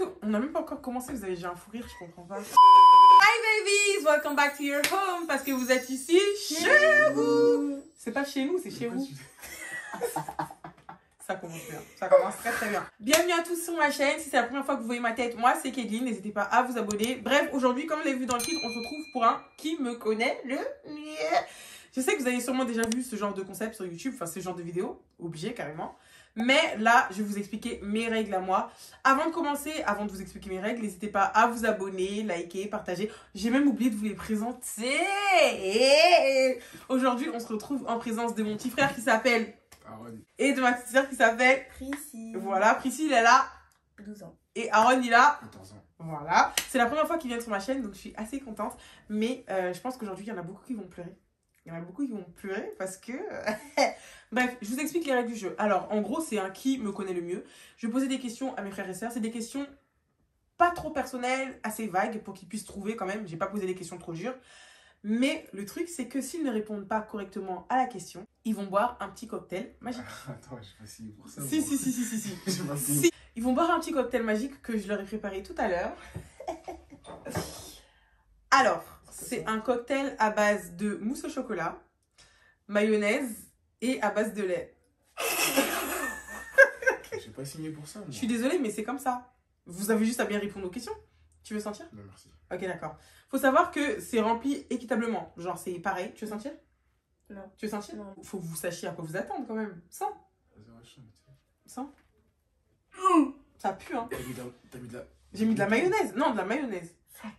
qu'on n'a même pas encore commencé, vous avez déjà un fou rire, je comprends pas. Hi babies, welcome back to your home, parce que vous êtes ici chez vous. C'est pas chez nous, c'est chez vous. Ça commence bien, ça commence très très bien. Bienvenue à tous sur ma chaîne, si c'est la première fois que vous voyez ma tête, moi c'est Kedline, n'hésitez pas à vous abonner. Bref, aujourd'hui, comme vous l'avez vu dans le titre, on se retrouve pour un Qui me connaît le mieux. Je sais que vous avez sûrement déjà vu ce genre de concept sur YouTube, enfin ce genre de vidéo, obligé carrément. Mais là, je vais vous expliquer mes règles à moi. Avant de commencer, avant de vous expliquer mes règles, n'hésitez pas à vous abonner, liker, partager. J'ai même oublié de vous les présenter. Aujourd'hui, on se retrouve en présence de mon petit frère qui s'appelle Aaron. Et de ma petite sœur qui s'appelle Priscille. Voilà, Priscille, elle a 12 ans. Et Aaron, il a 14 ans. Voilà. C'est la première fois qu'il vient sur ma chaîne, donc je suis assez contente. Mais je pense qu'aujourd'hui, il y en a beaucoup qui vont pleurer. Il y en a beaucoup qui vont pleurer parce que... Bref, je vous explique les règles du jeu. Alors, en gros, c'est un qui me connaît le mieux. Je vais poser des questions à mes frères et sœurs. C'est des questions pas trop personnelles, assez vagues pour qu'ils puissent trouver quand même. J'ai pas posé des questions trop dures. Mais le truc, c'est que s'ils ne répondent pas correctement à la question, ils vont boire un petit cocktail magique. Attends, je suis pas signé pour ça. Si. Je suis pas signé. Si. Ils vont boire un petit cocktail magique que je leur ai préparé tout à l'heure. Alors, c'est un cocktail à base de mousse au chocolat, mayonnaise et à base de lait. Je suis pas signé pour ça. Moi. Je suis désolée, mais c'est comme ça. Vous avez juste à bien répondre aux questions. Tu veux sentir? Non, merci. Ok, d'accord. Faut savoir que c'est rempli équitablement. Genre, c'est pareil. Tu veux sentir? Non. Tu veux sentir? Non. Faut que vous sachiez à quoi vous attendre quand même. Sens. Sens. Ça pue, hein. T'as mis de la... J'ai mis de la mayonnaise. Non, de la mayonnaise.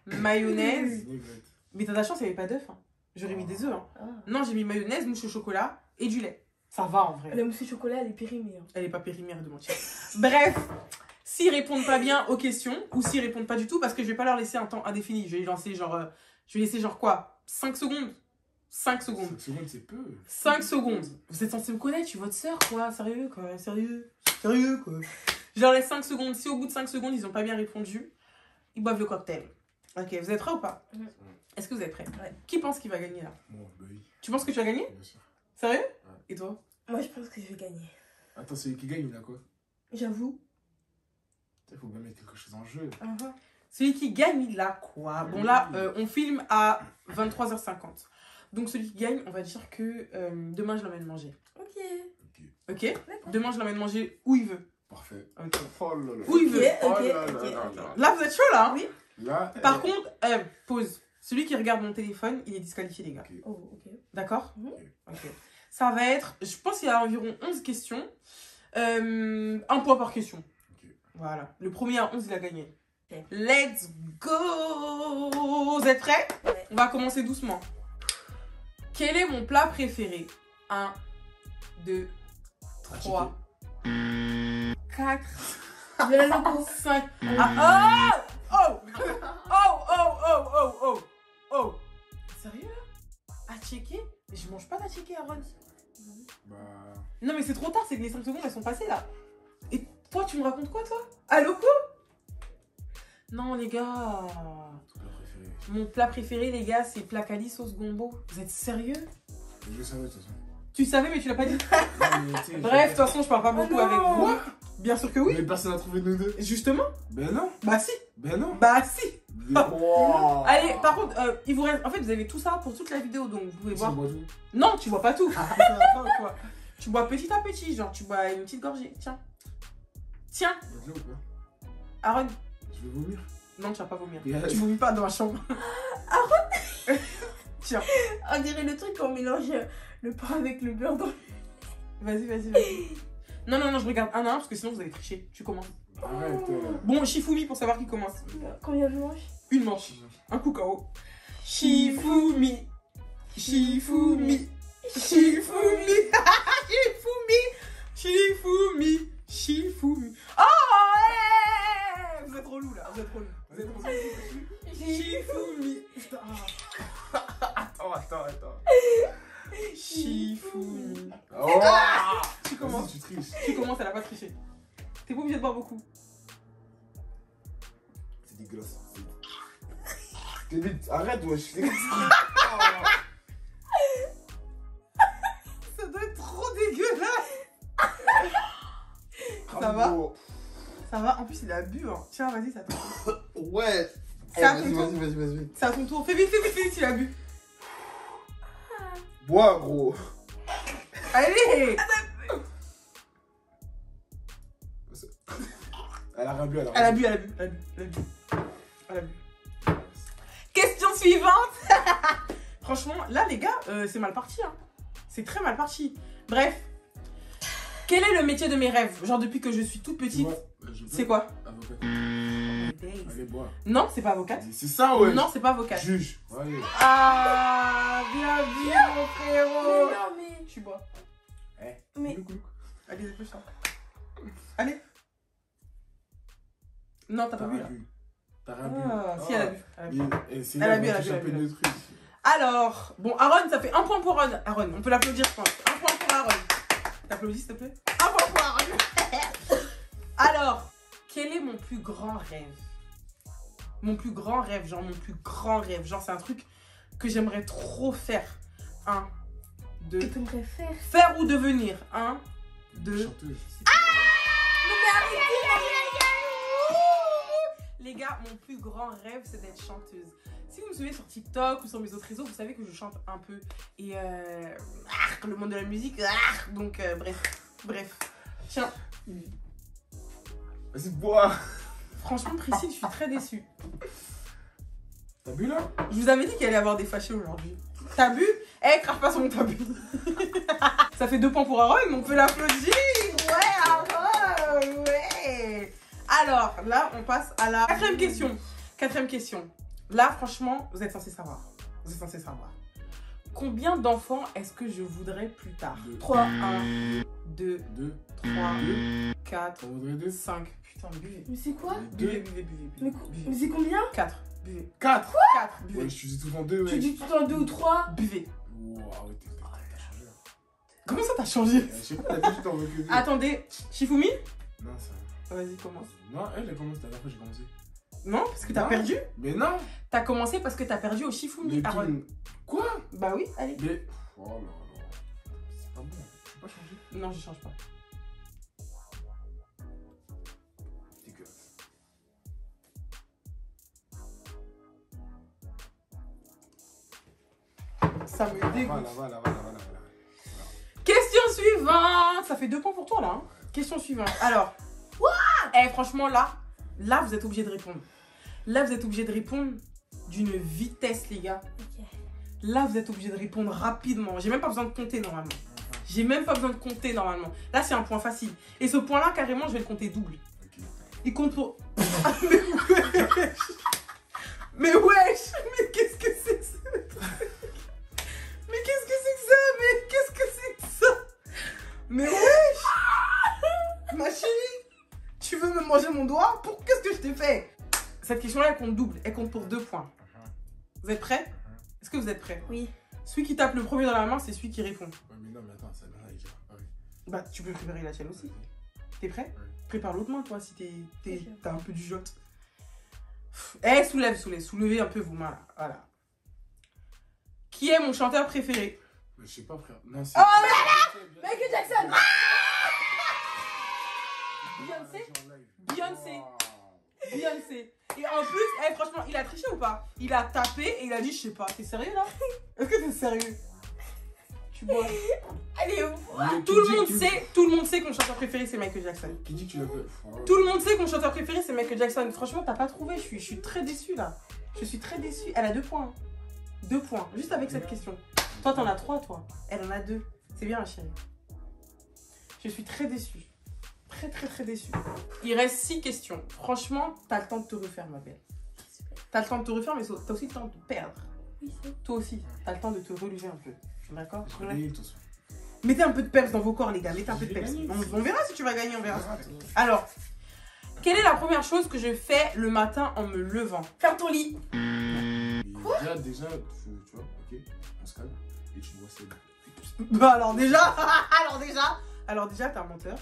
Mayonnaise. Vinaigrette. Mais t'as de la chance, il n'y avait pas d'œufs. Hein. J'aurais mis des œufs. Hein. Ah. Non, j'ai mis mayonnaise, mousse au chocolat et du lait. Ça va en vrai. La mousse au chocolat, elle est périmée. Hein. Elle est pas périmée, arrête de mentir. Bref, s'ils répondent pas bien aux questions, ou s'ils répondent pas du tout, parce que je vais pas leur laisser un temps indéfini. Je vais lancer genre... je vais laisser genre quoi? 5 secondes? 5 secondes. 5 secondes, c'est peu. 5 secondes. Vous êtes censé me connaître, je suis votre sœur, quoi. Sérieux, quoi. Sérieux, quoi. Je leur laisse 5 secondes. Si au bout de 5 secondes, ils ont pas bien répondu, ils boivent le cocktail. Ok, vous êtes prêts ou pas? Est-ce que vous êtes prêts? Ouais. Qui pense qu'il va gagner là? Bon, bah oui. Tu penses que tu vas gagner? Bien sûr. Sérieux? Ouais. Et toi? Moi, je pense que je vais gagner. Attends, celui qui gagne, il a quoi? J'avoue. Il faut bien mettre quelque chose en jeu. Celui qui gagne, il a quoi? Bon là, on filme à 23h50. Donc celui qui gagne, on va dire que demain je l'emmène manger. Ok. Ok? Demain je l'emmène manger où il veut. Parfait. Ok. Oh là là. Où il veut. Oh Ok, là là ok, là ok. là. Là vous êtes chaud là, hein? Oui. Là, Par contre, pause. Celui qui regarde mon téléphone, il est disqualifié les gars. Ok. Oh, ok. D'accord? Mhm. Ok. Ça va être, je pense qu'il y a environ 11 questions. Un point par question. Ok. Voilà. Le premier à 11, il a gagné. Ok. Let's go! Vous êtes prêts? Ouais. On va commencer doucement. Quel est mon plat préféré? 1, 2, 3, 4, De la loco. 5. Ah, oh! Oh! Sérieux là? À checker? Mais je mange pas d'atchecker, Aaron. Bah... Non mais c'est trop tard, c'est que les 5 secondes elles sont passées là. Et toi tu me racontes quoi toi? À loco? Non les gars. Ton plat préféré. Mon plat préféré les gars c'est placali sauce gombo. Vous êtes sérieux? Je savais de toute façon. Tu savais mais tu l'as pas dit. Non, mais tu sais, Bref, de toute façon je parle pas beaucoup non. avec vous. Bien sûr que oui. Mais personne n'a trouvé nous deux. Justement? Ben non. Bah si. Ben non. Bah si. Wow. Allez, par contre, il vous reste... En fait vous avez tout ça pour toute la vidéo donc vous pouvez Ça voir. boit tout. Non tu bois pas tout. Ça va pas, quoi. Tu bois petit à petit, genre tu bois une petite gorgée. Tiens. Tiens, Vas-y ou pas? Aaron. Je vais vomir. Non, tu vas pas vomir. Yes. Tu vomis pas dans ma chambre. Tiens. On dirait le truc qu'on mélange le pain avec le beurre dans... Vas-y. Non, je regarde un à un parce que sinon vous allez tricher. Tu commences. Arrête. Bon, Shifumi pour savoir qui commence. Combien je mange? Une manche. Un coup KO. Shifumi. Shifumi. Oh ouais. Vous êtes relou là. Vous êtes relou. Shifumi. Attends. Shifumi. Oh. Tu commences. Vas-y, tu triches. Tu commences, elle a pas triché. T'es pas obligé de boire beaucoup. C'est dégueulasse. T'es vite. Arrête, wesh. Ça doit être trop dégueulasse. Ça va? Ça va. En plus, il a bu. Hein. Tiens, vas-y, ça tombe. Ouais. C'est à ton Vas-y, tour. vas-y. C'est à ton tour. Fais vite, il a bu. Bois, gros. Allez. Elle a bu, Elle a bu. Question suivante. Franchement, là, les gars, c'est mal parti. Hein. C'est très mal parti. Bref. Quel est le métier de mes rêves? Genre, depuis que je suis toute petite. C'est quoi? Avocat. Allez, bois. Non, c'est pas avocate. C'est ça, ouais. Non, c'est pas avocate. Juge. Allez. Ah, bien vu, mon frérot. Mais non, mais. Tu bois. Mais. Allez, dépêche-toi. Allez. Non, t'as pas bu là. T'as rien bu. Ah, si, elle a bu. Elle a bu, elle a bu. Alors, bon, Aaron, ça fait 1 point pour Aaron. Aaron, on peut l'applaudir, je pense. 1 point pour Aaron. T'applaudis, s'il te plaît? 1 point pour Aaron. Alors, quel est mon plus grand rêve? Mon plus grand rêve, genre mon plus grand rêve. Genre, c'est un truc que j'aimerais trop faire. 1, 2. Que t'aimerais faire? Faire ou devenir. 1, 2. Chanteuse. Non, mais arrêtez! Les gars, mon plus grand rêve, c'est d'être chanteuse. Si vous me suivez sur TikTok ou sur mes autres réseaux, vous savez que je chante un peu. Et le monde de la musique, donc bref. Tiens. Vas-y, bois. Franchement, Priscille, je suis très déçue. T'as bu là? Je vous avais dit qu'il allait y avoir des fâchés aujourd'hui. T'as bu? Crache pas sur mon tabu. Ça fait 2 points pour Aaron, on peut l'applaudir. Ouais, Aaron, ouais. Alors, là, on passe à la 4e question. 4e question. Là, franchement, vous êtes censés savoir. Combien d'enfants est-ce que je voudrais plus tard? 3, 1, 2, 3, 4, 5. Putain, buvez. Mais c'est quoi? Buvez. Mais c'est combien? 4. Buvez. 4. 4. Buvez. Ouais, je suis tout en 2, Tu ouais. dis tout en 2 ou 3? Buvez. Waouh, t'as changé là. Comment ça, t'as changé? Je sais pas, t'as dit t'en veux que 2. Attendez, Shifumi? Non, ça. Vas-y, commence. Non, elle a commencé la dernière fois, j'ai commencé. Non, parce que t'as Non. perdu. Mais non. T'as commencé parce que t'as perdu au Shifumi, Mais Aaron. tout... Quoi? Bah oui, allez. Mais... Oh là là. C'est pas bon. Je peux pas changer. Non, je change pas. Dégueulasse. Ça me dégoûte. Voilà. Question suivante. Ça fait 2 points pour toi, là. Hein. Question suivante. Alors. Franchement, là, vous êtes obligés de répondre. Là, vous êtes obligés de répondre d'une vitesse, les gars. Ok. Là, vous êtes obligés de répondre rapidement. J'ai même pas besoin de compter, normalement. Là, c'est un point facile. Et ce point-là, carrément, je vais le compter double. Ok. Il compte pour... Mais wesh. Mais qu'est-ce que c'est que ça? Mais wesh. Ma chérie, tu veux me manger mon doigt? Qu'est-ce que je t'ai fait? Cette question-là, elle compte double. Elle compte pour 2 points. Vous êtes prêts? Est-ce que vous êtes prêts? Oui. Celui qui tape le premier dans la main, c'est celui qui répond. Ouais, mais non, mais attends, ça va déjà. Ouais. Bah, tu peux préparer la tienne aussi. Vas-y. T'es prêt? Ouais. Prépare l'autre main, toi, si Ok. t'as un peu du jote. Soulevez un peu vos mains, là. Voilà. Qui est mon chanteur préféré? Mais je sais pas, frère. Non, c'est... Oh, Michael Jackson! Beyoncé. Beyoncé. Et en plus, franchement, il a triché ou pas? Il a tapé et il a dit, je sais pas, t'es sérieux là? Est-ce que t'es sérieux? Tu bois. Allez, Tout le monde sait que mon chanteur préféré c'est Michael Jackson. Qui dit que tu l'as fait? Tout le monde sait que mon chanteur préféré c'est Michael Jackson. Franchement, t'as pas trouvé, je suis très déçue là. Je suis très déçue. Elle a 2 points. 2 points, juste avec cette question. Toi, t'en as 3, toi. Elle en a 2. C'est bien, ma chérie. Je suis très déçue. Très déçue. Il reste 6 questions. Franchement, t'as le temps de te refaire, ma belle. T'as le temps de te refaire, mais t'as aussi le temps de te perdre. Toi aussi, t'as le temps de te relever un peu. D'accord? Mettez un peu de peps dans vos corps, les gars. Mettez un peu de peps. On verra si tu vas gagner, on verra. Alors, quelle est la première chose que je fais le matin en me levant? Faire ton lit. Déjà, tu vois, ok, on se calme et tu vois c'est... Bah alors déjà, t'es un menteur.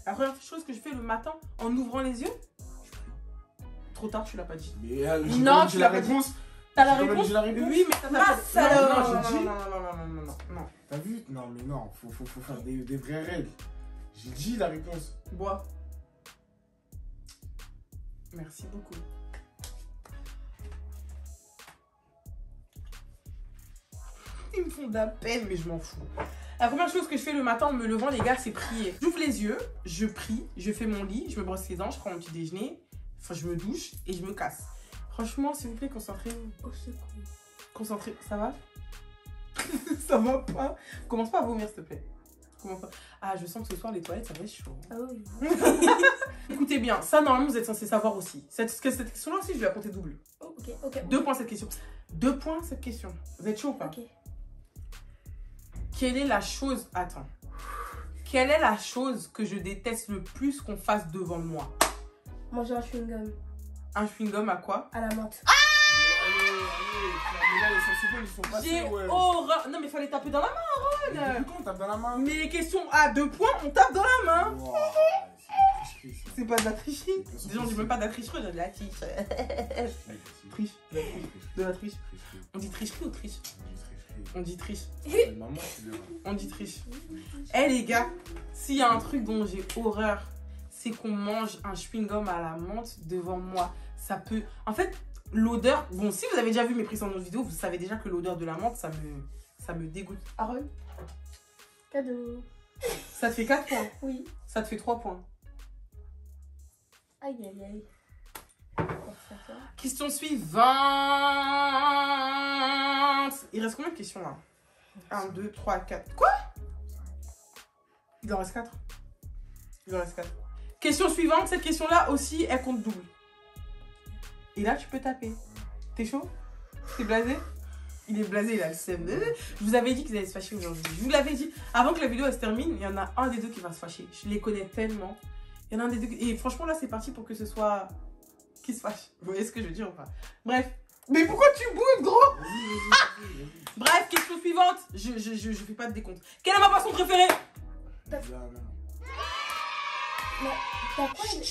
La première chose que je fais le matin en ouvrant les yeux, trop tard, tu l'as pas dit. Mais Non, tu j'ai l'as la pas dit. réponse. T'as la J'ai quand même réponse? dit la réponse. Oui, mais t'as Ma pas salope. Non, j'ai dit. Non. T'as vu? Non, mais non, faut faire des vraies règles. J'ai dit la réponse. Bois. Merci beaucoup. Ils me font de la peine, mais je m'en fous. La première chose que je fais le matin en me levant, les gars, c'est prier. J'ouvre les yeux, je prie, je fais mon lit, je me brosse les dents, je prends mon petit déjeuner, enfin, je me douche et je me casse. Franchement, s'il vous plaît, concentrez-vous. Au secours. Concentrez. Ça va? Ça va pas? Commence pas à vomir, s'il te plaît. Commence pas. Ah, je sens que ce soir, les toilettes, ça va être chaud. Ah oui. Écoutez bien, ça, normalement, vous êtes censé savoir aussi. Cette question-là aussi, je vais la compter double. Oh, ok, ok. 2 points cette question. 2 points cette question. Vous êtes chaud ou pas? Ok. Quelle est la chose... Attends. Quelle est la chose que je déteste le plus qu'on fasse devant moi? Manger un chewing-gum Un chewing-gum à quoi? à la menthe. Mais là, les sensibles, ils sont passés, J'ai ouais. horreur. Non, mais fallait taper dans la main, Mais Aaron. depuis quand on tape dans la main? Mais les questions à 2 points, on tape dans la main. Wow, c'est une tricherie, ça. C'est pas de la tricherie. C'est Déjà, on dit même pas de la tricherie, on dit de la triche. Triche. Triche. De la triche. On dit tricherie ou triche? On dit triche. Maman, tu le vois. On dit triche. Eh les gars, s'il y a un truc dont j'ai horreur, c'est qu'on mange un chewing-gum à la menthe devant moi. Ça peut... En fait, l'odeur... Bon, si vous avez déjà vu mes précédentes vidéos, vous savez déjà que l'odeur de la menthe, ça me dégoûte. Aaron, Cadeau. ça te fait 4 points. Oui. Ça te fait 3 points. Aïe, aïe, aïe. Question suivante. Il reste combien de questions là? 1, 2, 3, 4. Quoi? Il en reste 4. Il en reste 4. Question suivante. Cette question-là aussi, elle compte double. Et là, tu peux taper. T'es chaud? T'es blasé? Il est blasé, il a le seum. Je vous avais dit qu'ils allaient se fâcher aujourd'hui. Je vous l'avais dit. Avant que la vidéo elle se termine, il y en a un des deux qui va se fâcher. Je les connais tellement. Il y en a un des deux. Et franchement, là, c'est parti pour que ce soit... qui se fâche. Vous voyez ce que je veux dire ou pas? Bref. Mais pourquoi tu boudes, gros? Bref, question suivante. Je fais pas de décompte. Quelle est ma boisson préférée? Mais t'as quoi?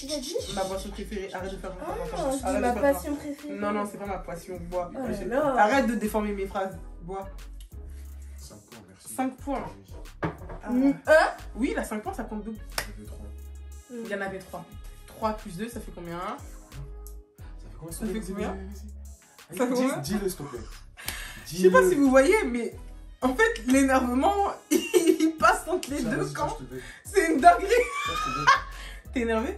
Il a dit? Ma boisson préférée. Arrête de faire Ah, Arrête je de dis faire ma ça. passion préférée. Non, non, c'est pas ma passion. Bois. Oh là là. Arrête de déformer mes phrases. Bois. 5 points, merci. 5 points. Ah. Hein? Oui, la 5 points, ça compte double. J'avais 3. Il y en avait 3. 3 plus 2, ça fait combien? Ça fait combien? Ça fait combien? Vas-y, Ça fait combien? Dis-le, s'il te plaît. Je sais pas si vous voyez, mais en fait, l'énervement, il passe entre les deux camps. C'est une dinguerie. T'es énervé?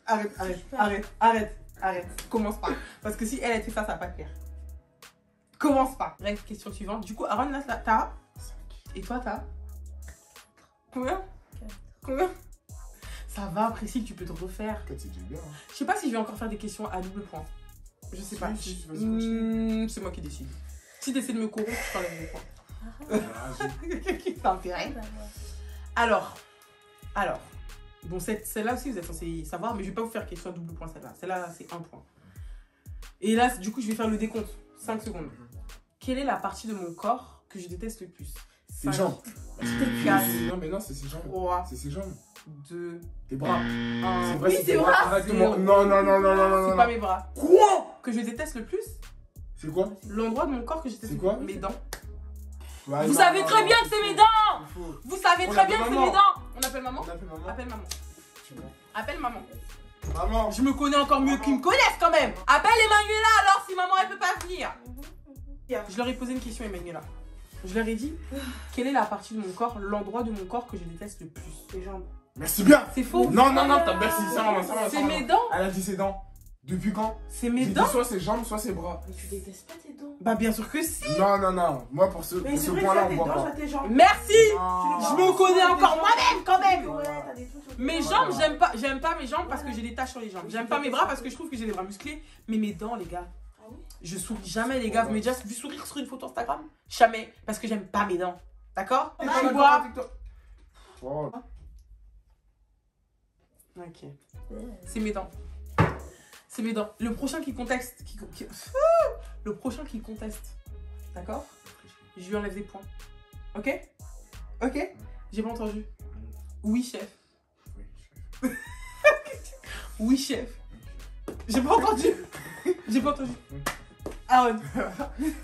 Arrête. Commence pas. Parce que si elle fait ça, ça va pas te plaire. Commence pas. Bref, question suivante. Du coup, Aaron, là, t'as. Et toi, t'as. Combien? 4. Combien? Ça va, Priscille, tu peux te refaire. 4, c'est déjà bien. Hein. Je sais pas si je vais encore faire des questions à double point. Je sais pas. Si, vas-y, continue. C'est moi qui décide. Si t'essaies de me corrompre, je parle de points. Vas-y. T'as intérêt. Alors. Bon, celle-là aussi, vous êtes censé savoir, mais je vais pas vous faire question à double point, celle-là. Celle-là, c'est 1 point. Et là, du coup, je vais faire le décompte. 5 secondes. Quelle est la partie de mon corps que je déteste le plus? Tes jambes. 4, Non, mais non, c'est ses jambes. 3, C'est ses jambes. 2, Tes bras. 1. vrai, Oui, c'est tes tes bras. Arrête de C'est- non, non, non, non, non, non, C'est non. pas mes bras. Quoi? Que je déteste le plus? C'est quoi? L'endroit de mon corps que je déteste C'est le quoi? plus. Mes dents. Ouais, Vous non, savez non, très non, bien que c'est mes dents! C'est faux. Vous savez On très appelle bien que c'est maman. mes dents! On appelle maman? On appelle maman. Appelle maman. Tu vois. Appelle maman. Maman. Je me connais encore mieux qu'ils me connaissent quand même. Appelle Emmanuela alors si maman elle peut pas venir. Je leur ai posé une question, Emmanuela. Je leur ai dit, quelle est la partie de mon corps, l'endroit de mon corps que je déteste le plus? Les jambes. Merci bien. C'est faux. Non, non, non, t'as merci. Ça va, ça va. C'est mes dents. Elle a dit ses dents. Depuis quand? C'est mes J'ai dents. dit soit ses jambes, soit ses bras. Mais tu détestes pas tes dents. Bah bien sûr que si. Non, non, non. Moi, pour ce point-là, on voit pas. tes jambes. Merci. Non. Je me connais encore moi-même quand même. Ouais, t'as des trucs sur tes Mes jambes. jambes, j'aime pas mes jambes parce que j'ai des taches sur les jambes. J'aime pas mes bras parce que je trouve que j'ai des bras musclés. Mais mes dents, les gars. Ah oui? Je souris jamais, les gars. Vous m'avez déjà vu sourire sur une photo Instagram? Jamais. Parce que j'aime pas mes dents. D'accord? T'es Tu pas bois. d'accord avec toi? Oh. Ok. C'est mes dents. C'est mes dents. Le prochain qui conteste. Le prochain qui conteste. D'accord? Je lui enlève des points. Ok? Ok? J'ai pas entendu. Oui, chef. Oui, Oui, chef. J'ai pas entendu. J'ai pas entendu. Aaron.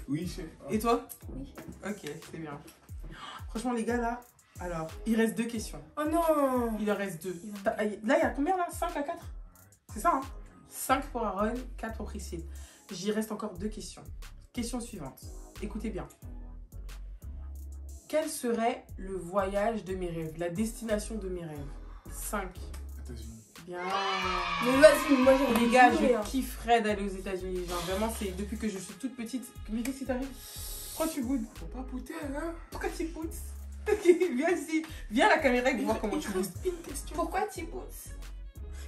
oui, chef. Et toi? Oui. Ok, c'est bien. Franchement, les gars, là. Alors, il reste 2 questions. Oh non. Il en reste 2. Là, il y a combien là? 5 à 4? C'est ça, hein? 5 pour Aaron, 4 pour Priscille. J'y reste encore 2 questions. Question suivante. Écoutez bien. Quel serait le voyage de mes rêves, la destination de mes rêves? 5. États-Unis. Bien. Mais vas-y, moi j'ai Les gars, joué, je hein. kifferais d'aller aux États-Unis. Genre, vraiment, c'est depuis que je suis toute petite. Mais qu'est-ce qui t'arrive? Pourquoi tu boudes? Faut pas pouter, hein. Pourquoi tu boudes? Viens ici. Viens à la caméra et voir comment tu boudes. une question. Pourquoi tu pousses?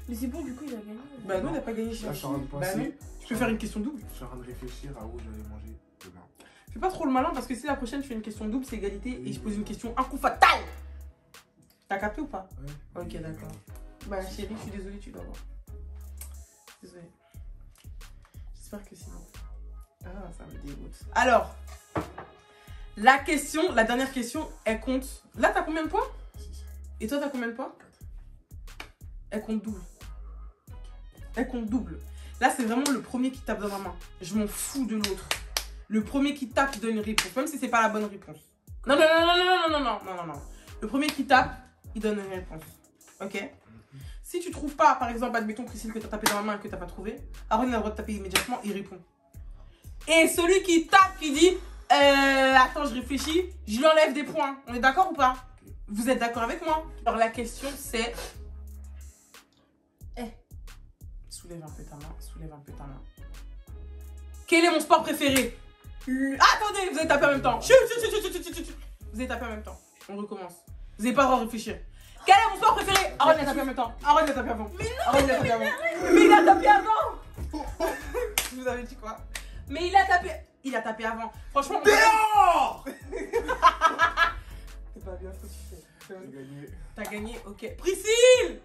Mais c'est bon, du coup, il a gagné. Bah non, on n'a pas gagné. Là, je suis en train de Bah non. penser. Tu peux faire une question double. Je suis en train de réfléchir à où j'allais manger demain. Fais pas trop le malin parce que si la prochaine je fais une question double, c'est égalité et je pose une question un coup fatal. T'as capté ou pas? Ouais. Ok, d'accord. Bah chérie, je suis désolée, tu dois voir. Désolée. J'espère que c'est bon. Ah, ça me dégoûte. Alors, la dernière question, elle compte. Là, t'as combien de points? 6. Et toi, t'as combien de points? 4. Elle compte double. Elle compte double. Là, c'est vraiment le premier qui tape dans ma main. Je m'en fous de l'autre. Le premier qui tape, il donne une réponse. Même si c'est pas la bonne réponse. Non, non, non, non, non, non, non, non, non, non. Le premier qui tape, il donne une réponse. Ok? Si tu trouves pas, par exemple, admettons Priscille que t'as tapé dans la main et que t'as pas trouvé, Aaron il a le droit de taper immédiatement, il répond. Et celui qui tape, qui dit attends, je réfléchis, je lui enlève des points. On est d'accord ou pas? Vous êtes d'accord avec moi? Alors la question c'est. Soulève un peu ta main, soulève un peu ta main. Quel est mon sport préféré? Attendez, vous avez tapé en même temps. Chut, chut, chut, chut, chut, chut, chut. Vous avez tapé en même temps. On recommence. Vous n'avez pas le droit de réfléchir. Quel est mon sport préféré? Aaron il a tapé en même temps. Aaron il a tapé avant. Mais non, Aaron il a tapé avant. Mais il a tapé avant. Je vous avais dit quoi? Mais il a tapé. Il a tapé avant. Franchement. Dehors. C'est pas bien ce que tu fais. J'ai gagné. T'as gagné, ok. Priscille!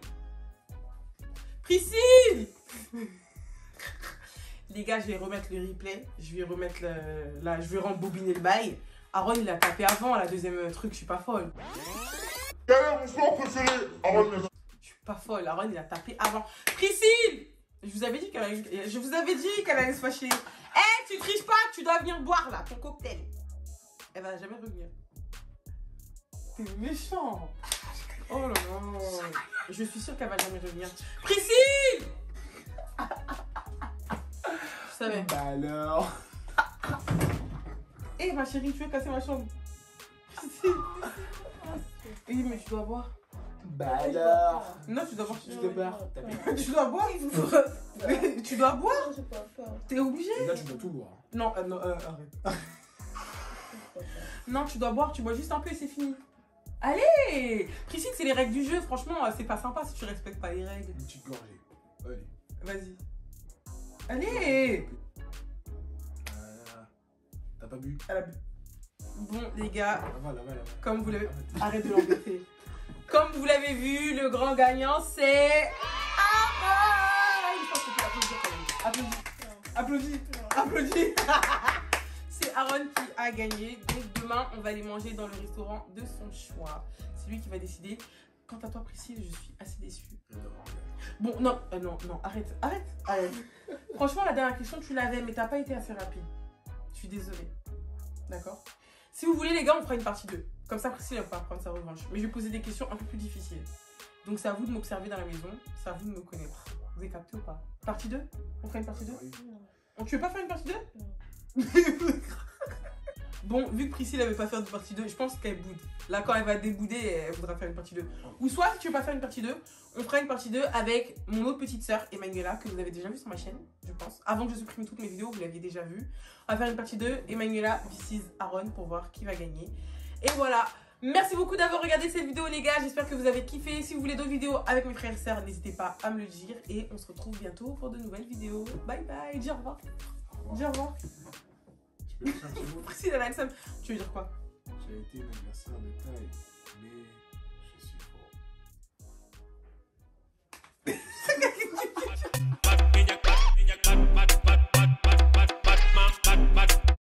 Priscille! Les gars, je vais remettre le replay. Je vais remettre là, je vais rembobiner le bail. Aaron, il a tapé avant la deuxième truc. Je suis pas folle. Quel est mon sport préféré? Aaron. Je suis pas folle. Aaron, il a tapé avant. Priscille! Je vous avais dit qu'elle allait se fâcher. Eh, tu triches pas, tu dois venir boire là, ton cocktail. Elle va jamais revenir. T'es méchant. Oh là là. Je suis sûre qu'elle va jamais revenir. Priscille! Je savais. Bah alors. Eh ma chérie, tu veux casser ma chambre? Priscille. Eh mais tu dois boire. Bah alors. Non, tu dois boire. Je te barre. Tu dois boire. Tu dois boire. J'ai pas peur. T'es obligé. Et là, tu dois tout boire. Non, non, arrête. Non, tu dois boire, tu bois juste un peu et c'est fini. Allez! Priscille, c'est les règles du jeu, franchement, c'est pas sympa si tu respectes pas les règles. Une petite gorgée. Allez. Vas-y. Allez! T'as pas bu? Elle a bu. Bon, les gars, Là-bas. comme vous l'avez... Arrête de l'embêter. Comme vous l'avez vu, le grand gagnant, c'est... Aaron! Je pense que tu peux applaudir quand même. Applaudis. Applaudis. C'est Aaron qui a gagné. Donc demain, on va aller manger dans le restaurant de son choix. C'est lui qui va décider. Quant à toi, Priscille, je suis assez déçue. Bon, non, non, arrête. Franchement, la dernière question, tu l'avais, mais t'as pas été assez rapide. Je suis désolée. D'accord? Si vous voulez, les gars, on fera une partie 2. Comme ça, Priscille va pouvoir prendre sa revanche. Mais je vais poser des questions un peu plus difficiles. Donc, c'est à vous de m'observer dans la maison. C'est à vous de me connaître. Vous avez capté ou pas? Partie 2? On fera une partie 2? Tu veux pas faire une partie 2? Bon, vu que Priscille ne veut pas faire de partie 2, je pense qu'elle boude. Là, quand elle va débouder, elle voudra faire une partie 2. Ou soit, si tu veux pas faire une partie 2, on fera une partie 2 avec mon autre petite sœur, Emmanuela, que vous avez déjà vu sur ma chaîne, je pense. Avant que je supprime toutes mes vidéos, vous l'aviez déjà vu. On va faire une partie 2, Emmanuela vs Aaron, pour voir qui va gagner. Et voilà. Merci beaucoup d'avoir regardé cette vidéo, les gars. J'espère que vous avez kiffé. Si vous voulez d'autres vidéos avec mes frères et sœurs, n'hésitez pas à me le dire. Et on se retrouve bientôt pour de nouvelles vidéos. Bye bye. Dis au revoir. Dis au revoir. Tu peux dire un petit mot? Priscille, elle a le seum. Tu veux dire quoi? J'ai été un anniversaire de taille, mais